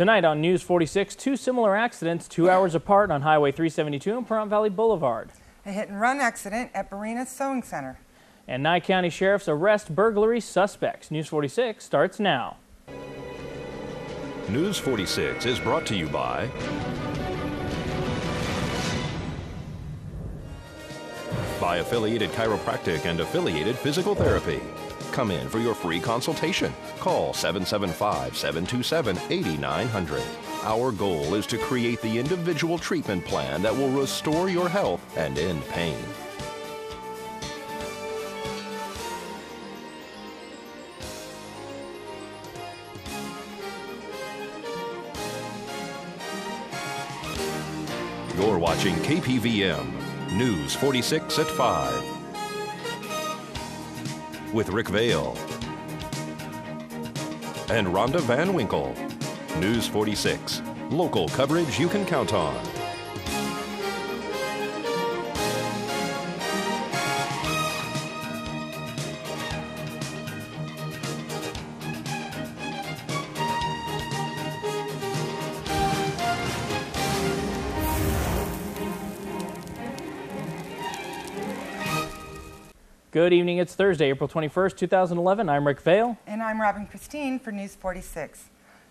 Tonight on News 46, two similar accidents 2 hours apart on Highway 372 and Pahrump Valley Boulevard. A hit-and-run accident at Barina's Sewing Center. And Nye County Sheriff's arrest burglary suspects. News 46 starts now. News 46 is brought to you by Affiliated Chiropractic and Affiliated Physical Therapy. Come in for your free consultation. Call 775-727-8900. Our goal is to create the individual treatment plan that will restore your health and end pain. You're watching KPVM News 46 at 5 with Rick Vale and Rhonda Van Winkle. News 46, local coverage you can count on. Good evening. It's Thursday, April 21st, 2011. I'm Rick Vale. And I'm Robin Christine for News 46.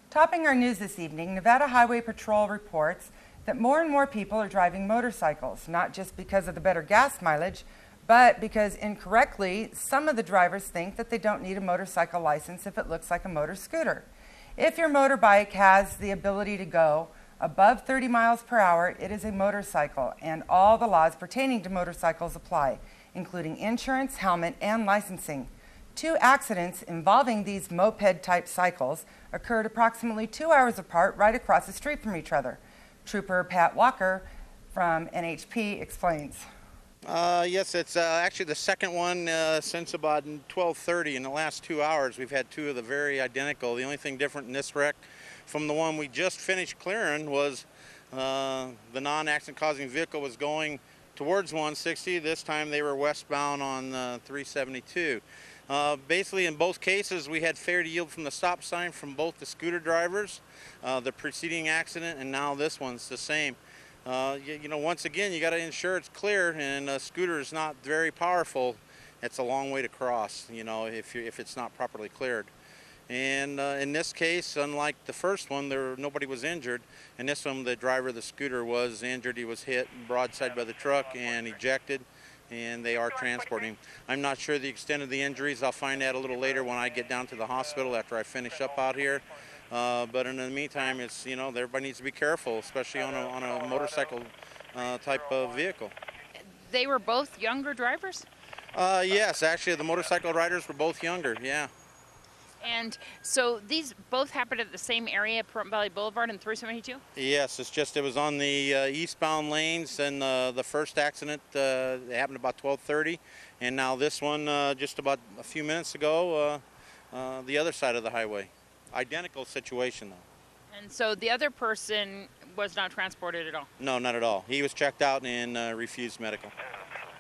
Topping our news this evening, Nevada Highway Patrol reports that more and more people are driving motorcycles, not just because of the better gas mileage, but because incorrectly, some of the drivers think that they don't need a motorcycle license if it looks like a motor scooter. If your motorbike has the ability to go above 30 miles per hour, it is a motorcycle, and all the laws pertaining to motorcycles apply, including insurance, helmet, and licensing. 2 accidents involving these moped-type cycles occurred approximately 2 hours apart right across the street from each other. Trooper Pat Walker from NHP explains. Yes, it's actually the second one since about 12:30 in the last 2 hours. We've had 2 of the very identical. The only thing different in this wreck from the one we just finished clearing was the non-accident causing vehicle was going towards 160. This time they were westbound on 372. Basically in both cases we had failure to yield from the stop sign from both the scooter drivers, the preceding accident, and now this one's the same. You know, once again, you got to ensure it's clear, and a scooter is not very powerful. It's a long way to cross, you know, if it's not properly cleared. And in this case, unlike the first one, nobody was injured. In this one, the driver of the scooter was injured. He was hit broadside by the truck and ejected, and they are transporting him. I'm not sure the extent of the injuries. I'll find out a little later when I get down to the hospital after I finish up out here. But in the meantime, it's, you know, everybody needs to be careful, especially on a motorcycle type of vehicle. They were both younger drivers? Yes, actually, the motorcycle riders were both younger, yeah. And so these both happened at the same area, Pahrump Valley Boulevard and 372? Yes, it's just it was on the eastbound lanes, and the first accident happened about 12:30, and now this one just about a few minutes ago, the other side of the highway. Identical situation, though. And so the other person was not transported at all? No, not at all. He was checked out and refused medical.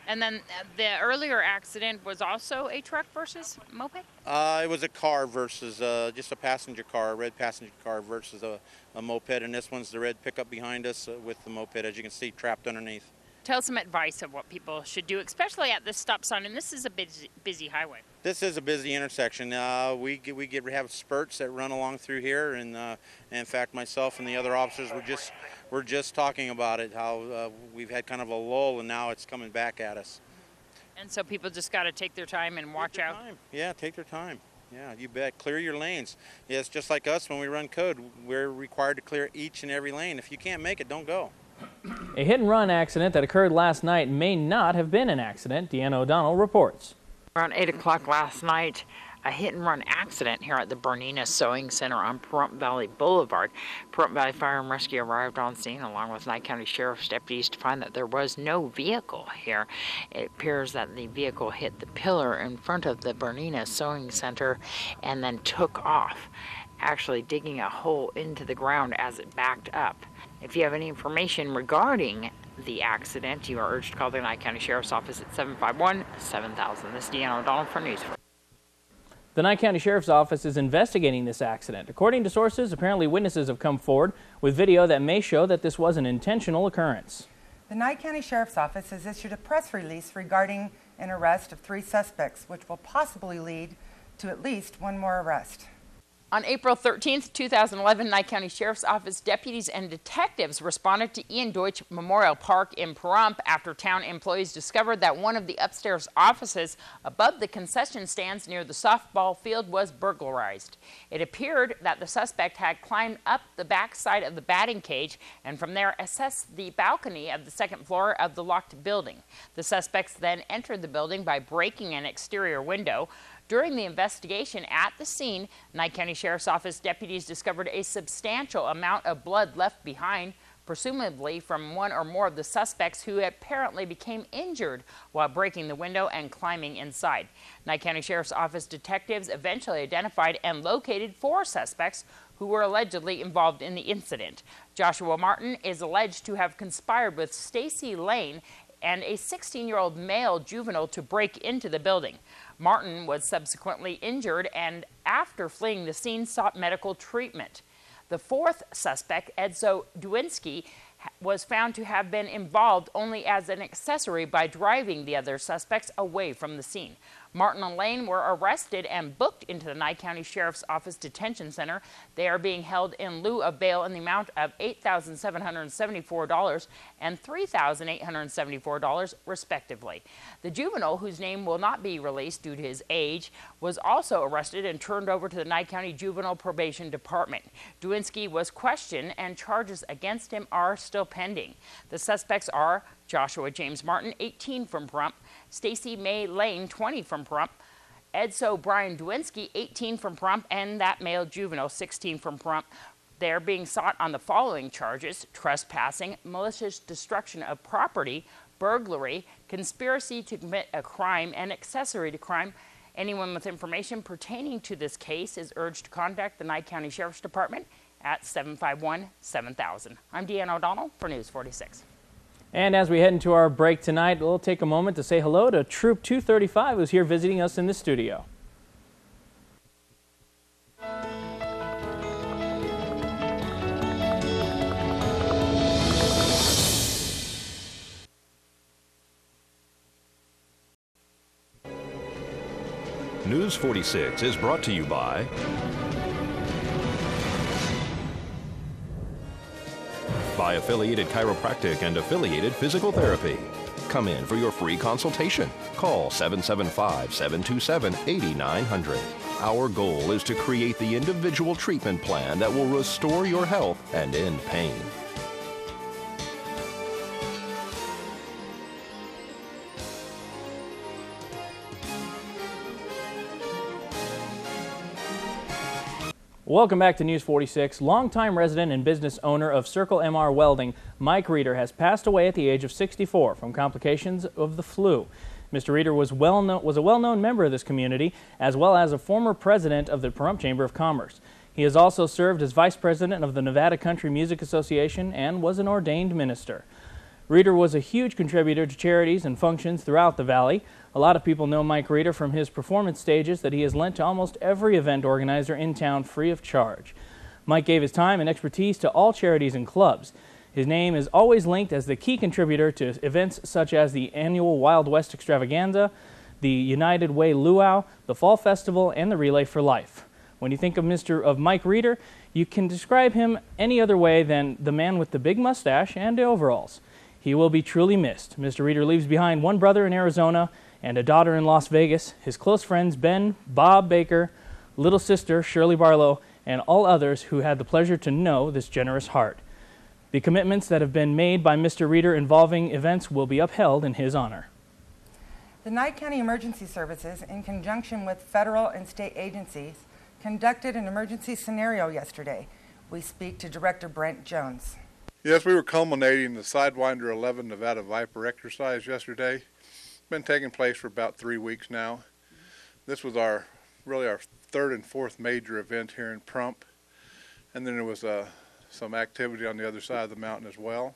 And then the earlier accident was also a truck versus moped? It was a car versus just a passenger car, a red passenger car versus a moped, and this one's the red pickup behind us with the moped, as you can see, trapped underneath. Tell some advice of what people should do, especially at this stop sign, and this is a busy highway. This is a busy intersection. We have spurts that run along through here, and in fact, myself and the other officers were just talking about it, how we've had kind of a lull, and now it's coming back at us. And so people just got to take their time and watch out. Yeah, take their time. Yeah, you bet. Clear your lanes. Yeah, it's just like us when we run code. We're required to clear each and every lane. If you can't make it, don't go. A hit-and-run accident that occurred last night may not have been an accident. Deanna O'Donnell reports. Around 8 o'clock last night, a hit-and-run accident here at the Bernina Sewing Center on Pahrump Valley Boulevard. Pahrump Valley Fire and Rescue arrived on scene along with Nye County Sheriff's deputies to find that there was no vehicle here. It appears that the vehicle hit the pillar in front of the Bernina Sewing Center and then took off, actually digging a hole into the ground as it backed up. If you have any information regarding the accident, you are urged to call the Nye County Sheriff's Office at 751-7000. This is Deanna O'Donnell for News. The Nye County Sheriff's Office is investigating this accident. According to sources, apparently witnesses have come forward with video that may show that this was an intentional occurrence. The Nye County Sheriff's Office has issued a press release regarding an arrest of 3 suspects, which will possibly lead to at least one more arrest. On April 13, 2011, Nye County Sheriff's Office deputies and detectives responded to Ian Deutsch Memorial Park in Pahrump after town employees discovered that one of the upstairs offices above the concession stands near the softball field was burglarized. It appeared that the suspect had climbed up the back side of the batting cage and from there assessed the balcony of the second floor of the locked building. The suspects then entered the building by breaking an exterior window. During the investigation at the scene, Nye County Sheriff's Office deputies discovered a substantial amount of blood left behind, presumably from one or more of the suspects who apparently became injured while breaking the window and climbing inside. Nye County Sheriff's Office detectives eventually identified and located 4 suspects who were allegedly involved in the incident. Joshua Martin is alleged to have conspired with Stacy Lane and a 16-year-old male juvenile to break into the building. Martin was subsequently injured and, after fleeing the scene, sought medical treatment. The 4th suspect, Edzo Duinski, was found to have been involved only as an accessory by driving the other suspects away from the scene. Martin and Lane were arrested and booked into the Nye County Sheriff's Office Detention Center. They are being held in lieu of bail in the amount of $8,774 and $3,874, respectively. The juvenile, whose name will not be released due to his age, was also arrested and turned over to the Nye County Juvenile Probation Department. Duinski was questioned and charges against him are still pending. The suspects are Joshua James Martin, 18, from Pahrump, Stacy May Lane, 20, from Pahrump, Edzo Brian Duinski, 18, from Pahrump, and that male juvenile, 16, from Pahrump. They're being sought on the following charges: trespassing, malicious destruction of property, burglary, conspiracy to commit a crime, and accessory to crime. Anyone with information pertaining to this case is urged to contact the Nye County Sheriff's Department at 751-7000. I'm Deanna O'Donnell for News 46. And as we head into our break tonight, we'll take a moment to say hello to Troop 235, who's here visiting us in the studio. News 46 is brought to you by Affiliated Chiropractic and Affiliated Physical Therapy. Come in for your free consultation. Call 775-727-8900. Our goal is to create the individual treatment plan that will restore your health and end pain. Welcome back to News 46. Longtime resident and business owner of Circle MR Welding, Mike Reeder, has passed away at the age of 64 from complications of the flu. Mr. Reeder was a well-known member of this community, as well as a former president of the Pahrump Chamber of Commerce. He has also served as vice president of the Nevada Country Music Association and was an ordained minister. Reeder was a huge contributor to charities and functions throughout the valley. A lot of people know Mike Reeder from his performance stages that he has lent to almost every event organizer in town free of charge. Mike gave his time and expertise to all charities and clubs. His name is always linked as the key contributor to events such as the annual Wild West Extravaganza, the United Way Luau, the Fall Festival, and the Relay for Life. When you think of Mike Reeder, you can describe him any other way than the man with the big mustache and the overalls. He will be truly missed. Mr. Reeder leaves behind one brother in Arizona and a daughter in Las Vegas, his close friends Ben, Bob Baker, little sister Shirley Barlow, and all others who had the pleasure to know this generous heart. The commitments that have been made by Mr. Reeder involving events will be upheld in his honor. The Nye County Emergency Services, in conjunction with federal and state agencies, conducted an emergency scenario yesterday. We speak to Director Brent Jones. Yes, we were culminating the Sidewinder 11 Nevada Viper exercise yesterday. It's been taking place for about 3 weeks now. This was really our third and fourth major event here in Pahrump. And then there was some activity on the other side of the mountain as well.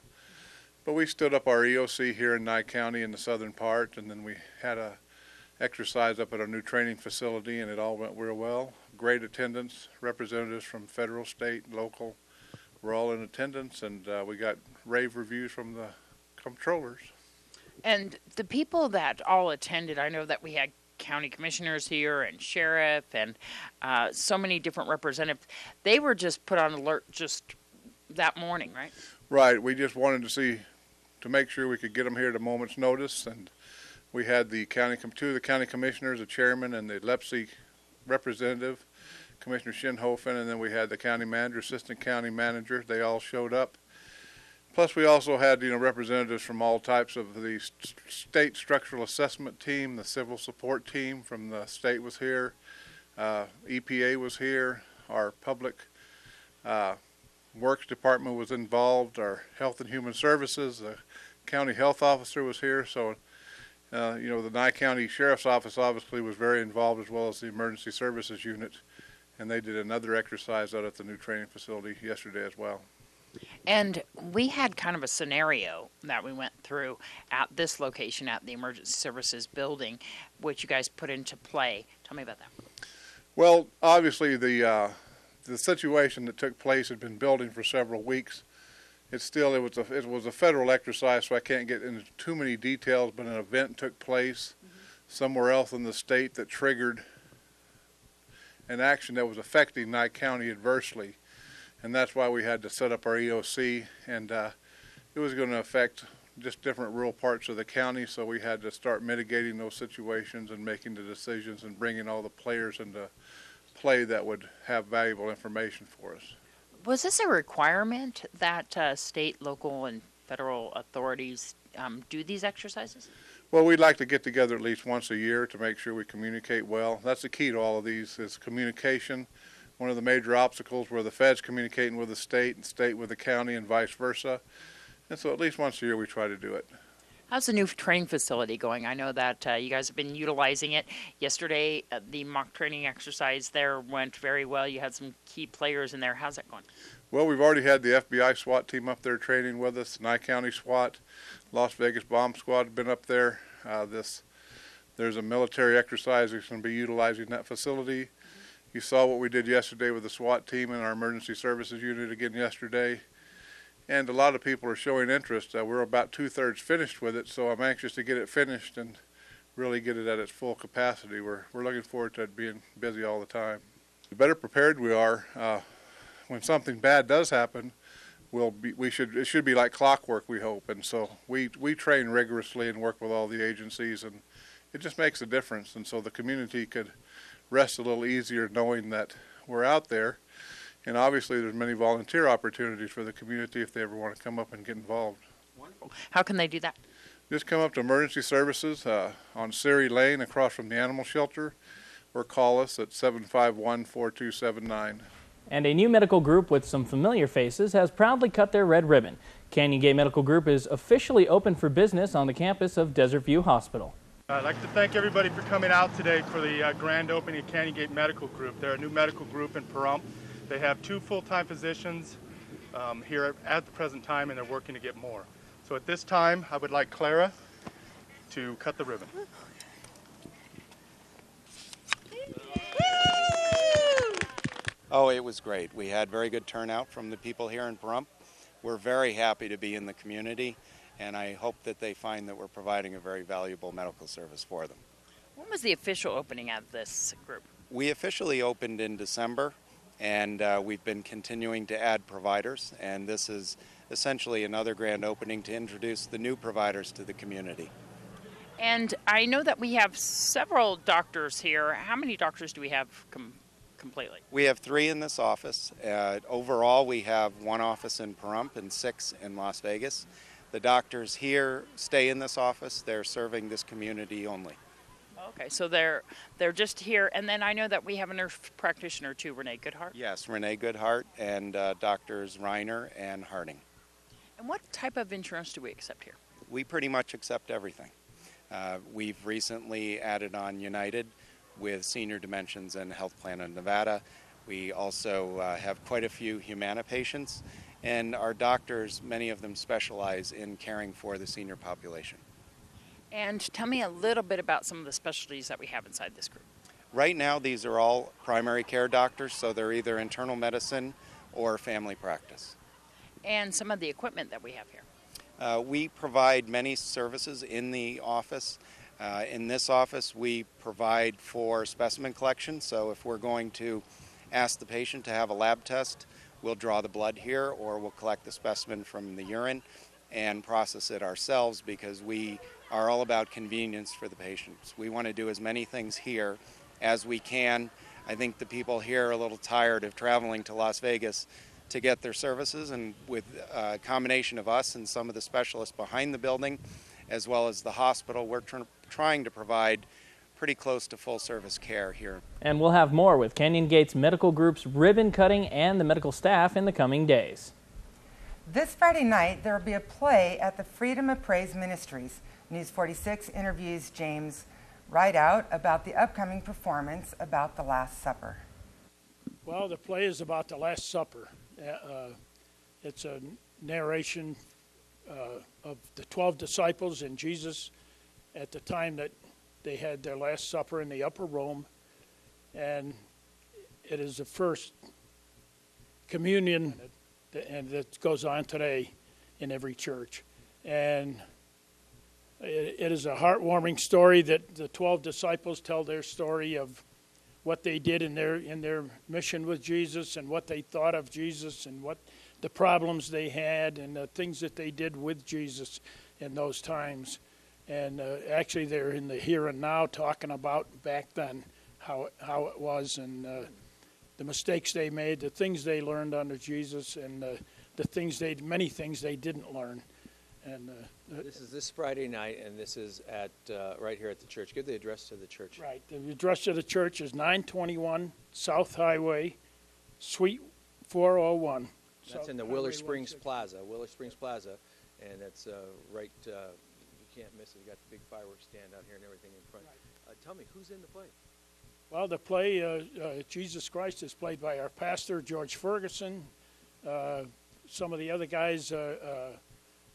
But we stood up our EOC here in Nye County in the southern part, and then we had a exercise up at our new training facility, and it all went real well. Great attendance, representatives from federal, state, local were all in attendance, and we got rave reviews from the controllers. And the people that all attended, I know that we had county commissioners here and sheriff and so many different representatives. They were just put on alert just that morning, right? Right. We just wanted to make sure we could get them here at a moment's notice, and we had the two of the county commissioners, the chairman, and the LEPC representative, Commissioner Shinhofen, and then we had the county manager, assistant county manager. They all showed up. Plus, we also had, representatives from all types of the state structural assessment team, the civil support team from the state was here, EPA was here, our public works department was involved, our health and human services, the county health officer was here. So, the Nye County Sheriff's Office obviously was very involved, as well as the emergency services unit, and they did another exercise out at the new training facility yesterday as well. And we had kind of a scenario that we went through at this location at the Emergency Services Building, which you guys put into play. Tell me about that. Well, obviously the situation that took place had been building for several weeks. It was a federal exercise, so I can't get into too many details, but an event took place somewhere else in the state that triggered an action that was affecting Nye County adversely. And that's why we had to set up our EOC, and it was going to affect just different rural parts of the county, so we had to start mitigating those situations and making the decisions and bringing all the players into play that would have valuable information for us. Was this a requirement that state, local, and federal authorities do these exercises? Well, we'd like to get together at least once a year to make sure we communicate well. That's the key to all of these, is communication. One of the major obstacles were the feds communicating with the state and state with the county and vice versa. And so at least once a year we try to do it. How's the new training facility going? I know that you guys have been utilizing it. Yesterday, the mock training exercise there went very well. You had some key players in there. How's that going? Well, we've already had the FBI SWAT team up there training with us, Nye County SWAT, Las Vegas Bomb Squad have been up there. There's a military exercise that's going to be utilizing that facility. You saw what we did yesterday with the SWAT team and our emergency services unit again yesterday. And a lot of people are showing interest. We're about 2/3 finished with it, so I'm anxious to get it finished and really get it at its full capacity. We're looking forward to it being busy all the time. The better prepared we are, when something bad does happen, it should be like clockwork, we hope. And so we train rigorously and work with all the agencies, and it just makes a difference. And so the community could rest a little easier knowing that we're out there. And obviously there's many volunteer opportunities for the community if they ever want to come up and get involved. Wonderful. How can they do that? Just come up to emergency services on Siri Lane across from the animal shelter, or call us at 751-4279. And a new medical group with some familiar faces has proudly cut their red ribbon. Canyon Gate Medical Group is officially open for business on the campus of Desert View Hospital. I'd like to thank everybody for coming out today for the grand opening of Canyon Gate Medical Group. They're a new medical group in Pahrump. They have 2 full-time physicians here at the present time, and they're working to get more. So at this time, I would like Clara to cut the ribbon. Oh, it was great. We had very good turnout from the people here in Pahrump. We're very happy to be in the community, and I hope that they find that we're providing a very valuable medical service for them. When was the official opening of this group? We officially opened in December, and we've been continuing to add providers, and this is essentially another grand opening to introduce the new providers to the community. And I know that we have several doctors here. How many doctors do we have completely? We have 3 in this office. Overall, we have 1 office in Pahrump and 6 in Las Vegas. The doctors here stay in this office. They're serving this community only. Okay, so they're just here. And then I know that we have a nurse practitioner too, Renee Goodhart. Yes, Renee Goodhart and Doctors Reiner and Harding. And what type of insurance do we accept here? We pretty much accept everything. We've recently added on United with Senior Dimensions and Health Plan of Nevada. We also have quite a few Humana patients, and our doctors, many of them specialize in caring for the senior population. And tell me a little bit about some of the specialties that we have inside this group. Right now, these are all primary care doctors, so they're either internal medicine or family practice. And some of the equipment that we have here. We provide many services in the office. In this office, we provide for specimen collection, so if we're going to ask the patient to have a lab test, we'll draw the blood here, or we'll collect the specimen from the urine and process it ourselves, because we are all about convenience for the patients. We want to do as many things here as we can. I think the people here are a little tired of traveling to Las Vegas to get their services, and with a combination of us and some of the specialists behind the building, as well as the hospital, we're trying to provide pretty close to full service care here. And we'll have more with Canyon Gates Medical Group's ribbon cutting and the medical staff in the coming days. This Friday night, there will be a play at the Freedom of Praise Ministries. News 46 interviews James Rideout about the upcoming performance about the Last Supper. Well, the play is about the Last Supper. It's a narration of the 12 disciples and Jesus at the time that they had their Last Supper in the upper room. And it is the first communion, and that goes on today in every church. And it is a heartwarming story that the 12 disciples tell their story of what they did in their mission with Jesus, and what they thought of Jesus, and what the problems they had, and the things that they did with Jesus in those times. And actually they're in the here and now talking about back then how it was, and the mistakes they made, the things they learned under Jesus, and many things they didn't learn. And this is this Friday night, and this is at right here at the church. Give the address to the church. Right. The address to the church is 921 South Highway, Suite 401. That's in the Willard Springs Plaza. Willard Springs Plaza, and it's right. You can't miss it. You got the big fireworks stand out here and everything in front. Right. Tell me, who's in the play? Well, the play Jesus Christ is played by our pastor George Ferguson. Some of the other guys.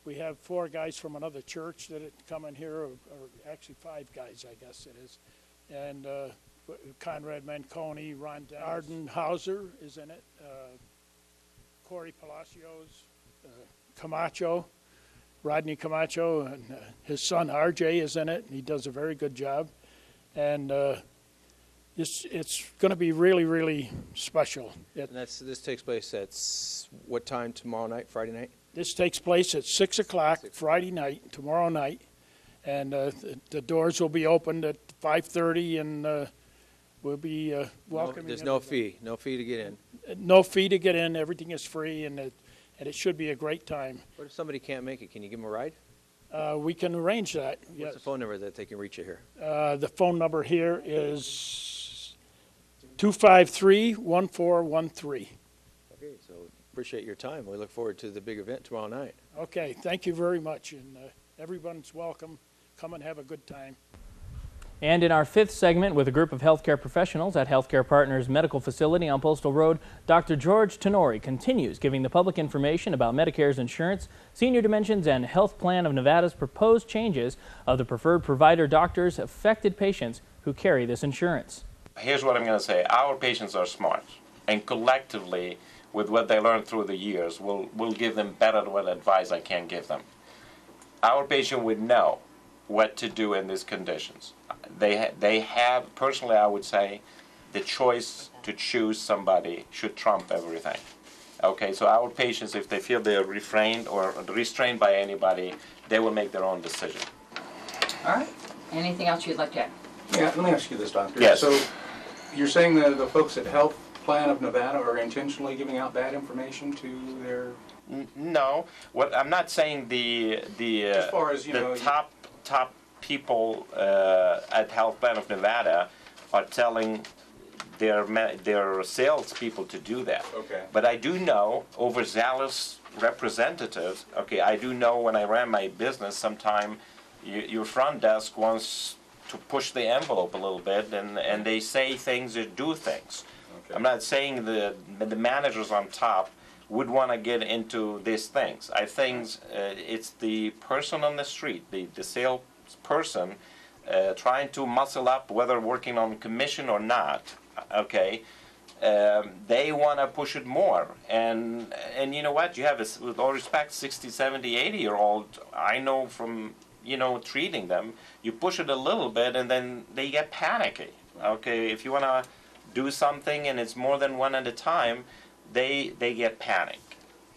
We have 4 guys from another church that come in here, or actually 5 guys, I guess it is. And Conrad Manconi, Ron Arden Hauser is in it, Corey Palacios, Camacho, Rodney Camacho, and his son RJ is in it, and he does a very good job. And it's going to be really, really special. And this takes place at what time tomorrow night, Friday night? This takes place at 6 o'clock Friday night, tomorrow night, and the doors will be opened at 5:30, and we'll be welcoming. There's no fee to get in. No fee to get in. Everything is free, and it should be a great time. What if somebody can't make it? Can you give them a ride? We can arrange that. What's yes. the phone number that they can reach you here? The phone number here is 253-1413. Okay, so appreciate your time. We look forward to the big event tomorrow night. Okay, thank you very much, and everyone's welcome. Come and have a good time. And in our 5th segment, with a group of healthcare professionals at Healthcare Partners Medical Facility on Postal Road, Dr. George Tenori continues giving the public information about Medicare's insurance, Senior Dimensions, and Health Plan of Nevada's proposed changes of the preferred provider doctors affected patients who carry this insurance. Here's what I'm going to say. Our patients are smart, and collectively, with what they learned through the years, we'll give them better advice I can give them. Our patient would know what to do in these conditions. They have, personally I would say, the choice to choose somebody should trump everything. Okay, so our patients, if they feel they're refrained or restrained by anybody, they will make their own decision. All right. Anything else you'd like to add? Yeah, let me ask you this, Doctor. Yes. So you're saying that the folks at Health Plan of Nevada are intentionally giving out bad information to their... No, I'm not saying the as far as, top people at Health Plan of Nevada are telling their salespeople to do that. Okay. But I do know overzealous representatives. Okay, I do know when I ran my business, sometime your front desk wants to push the envelope a little bit, and they say things or do things. Okay. I'm not saying the managers on top would want to get into these things. I think it's the person on the street, the person trying to muscle up, whether working on commission or not, okay, they want to push it more. And you know what? You have, with all respect, 60, 70, 80-year-old, I know from, treating them, you push it a little bit and then they get panicky. Okay, if you want to do something and it's more than one at a time, they get panic.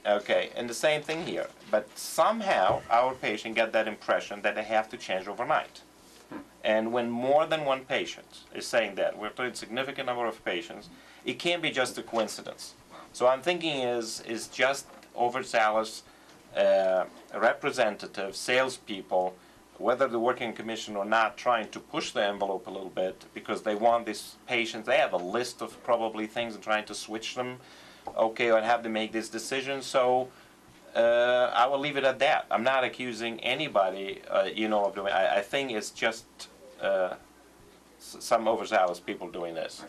Okay, and the same thing here. But somehow our patient get that impression that they have to change overnight. And when more than one patient is saying that, we're talking a significant number of patients, it can't be just a coincidence. So I'm thinking is just overzealous representative salespeople, whether they're working commission or not, trying to push the envelope a little bit because they want these patients. They have a list of probably things and trying to switch them, okay, or have to make this decision. So I will leave it at that. I'm not accusing anybody, of doing. I think it's just some overzealous people doing this.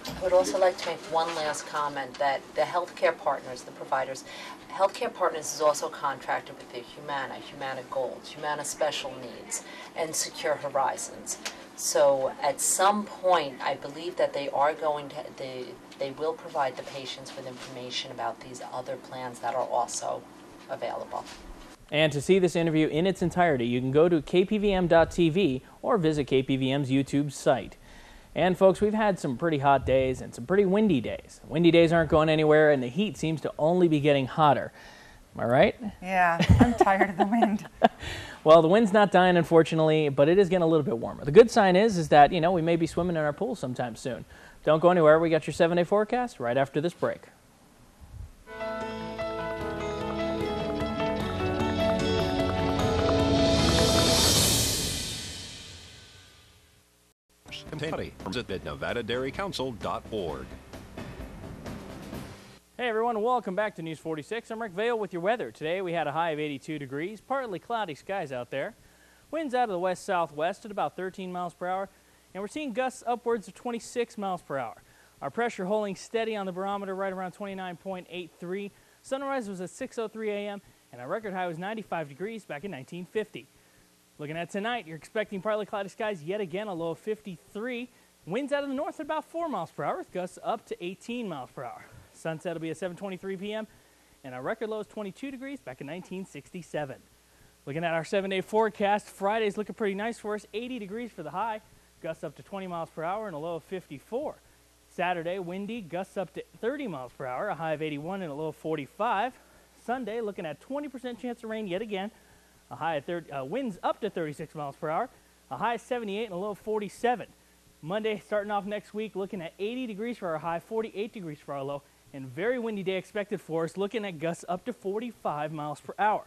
I would also like to make one last comment that the healthcare partners, the providers, Healthcare Partners is also contracted with the Humana, Humana Gold, Humana Special Needs, and Secure Horizons. So at some point, I believe that they are going to, they will provide the patients with information about these other plans that are also available. And to see this interview in its entirety, you can go to KPVM.TV or visit KPVM's YouTube site. And folks, we've had some pretty hot days and some pretty windy days. Windy days aren't going anywhere, and the heat seems to only be getting hotter. Am I right? Yeah, I'm tired of the wind. Well, the wind's not dying, unfortunately, but it is getting a little bit warmer. The good sign is that, we may be swimming in our pool sometime soon. Don't go anywhere. We got your 7-day forecast right after this break. Visit NevadaDairyCouncil.org. Hey everyone, welcome back to News 46. I'm Rick Vale with your weather. Today we had a high of 82 degrees, partly cloudy skies out there. Winds out of the west-southwest at about 13 miles per hour, and we're seeing gusts upwards of 26 miles per hour. Our pressure holding steady on the barometer right around 29.83. Sunrise was at 6:03 a.m., and our record high was 95 degrees back in 1950. Looking at tonight, you're expecting partly cloudy skies yet again, a low of 53. Winds out of the north at about 4 miles per hour, with gusts up to 18 miles per hour. Sunset will be at 7:23 p.m., and our record low is 22 degrees back in 1967. Looking at our 7-day forecast, Friday's looking pretty nice for us, 80 degrees for the high, gusts up to 20 miles per hour, and a low of 54. Saturday, windy, gusts up to 30 miles per hour, a high of 81 and a low of 45. Sunday, looking at 20% chance of rain yet again, a high of winds up to 36 miles per hour, a high of 78 and a low of 47. Monday, starting off next week, looking at 80 degrees for our high, 48 degrees for our low, and very windy day expected for us, looking at gusts up to 45 miles per hour.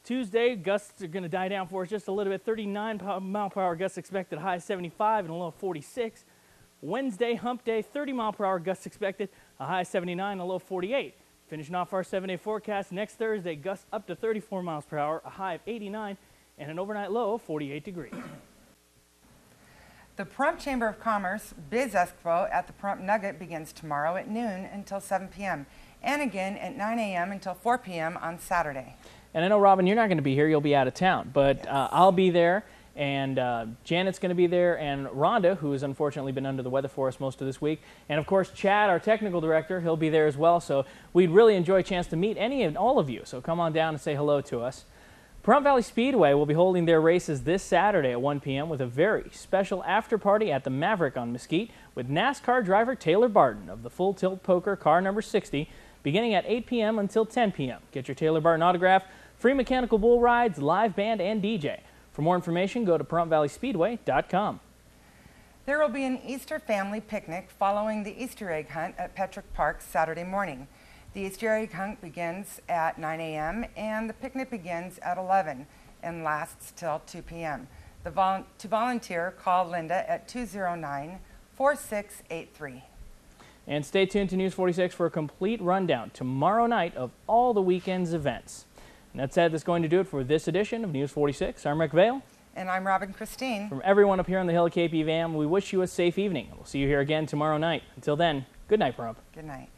Tuesday, gusts are going to die down for us just a little bit, 39 mile per hour gusts expected, high 75 and a low of 46. Wednesday, hump day, 30 mile per hour gusts expected, a high 79 and a low of 48. Finishing off our 7-day forecast, next Thursday, gusts up to 34 miles per hour, a high of 89, and an overnight low of 48 degrees. The Pahrump Chamber of Commerce Biz Expo at the Pahrump Nugget begins tomorrow at noon until 7 p.m. and again at 9 a.m. until 4 p.m. on Saturday. And I know, Robin, you're not going to be here. You'll be out of town. But yes. I'll be there, and Janet's going to be there, and Rhonda, who has unfortunately been under the weather for us most of this week. And, of course, Chad, our technical director, he'll be there as well. So we'd really enjoy a chance to meet any and all of you. So come on down and say hello to us. Pahrump Valley Speedway will be holding their races this Saturday at 1 p.m. with a very special after-party at the Maverick on Mesquite with NASCAR driver Taylor Barton of the Full Tilt Poker car number 60 beginning at 8 p.m. until 10 p.m. Get your Taylor Barton autograph, free mechanical bull rides, live band, and DJ. For more information, go to PaHrumpValleySpeedway.com. There will be an Easter family picnic following the Easter egg hunt at Petrick Park Saturday morning. The Easter egg hunt begins at 9 a.m. and the picnic begins at 11 and lasts till 2 p.m. To volunteer, call Linda at 209-4683. And stay tuned to News 46 for a complete rundown tomorrow night of all the weekend's events. And that's it. That's going to do it for this edition of News 46. I'm Rick Vale. And I'm Robin Christine. From everyone up here on the Hill at KPVM, we wish you a safe evening. We'll see you here again tomorrow night. Until then, good night, Pahrump. Good night.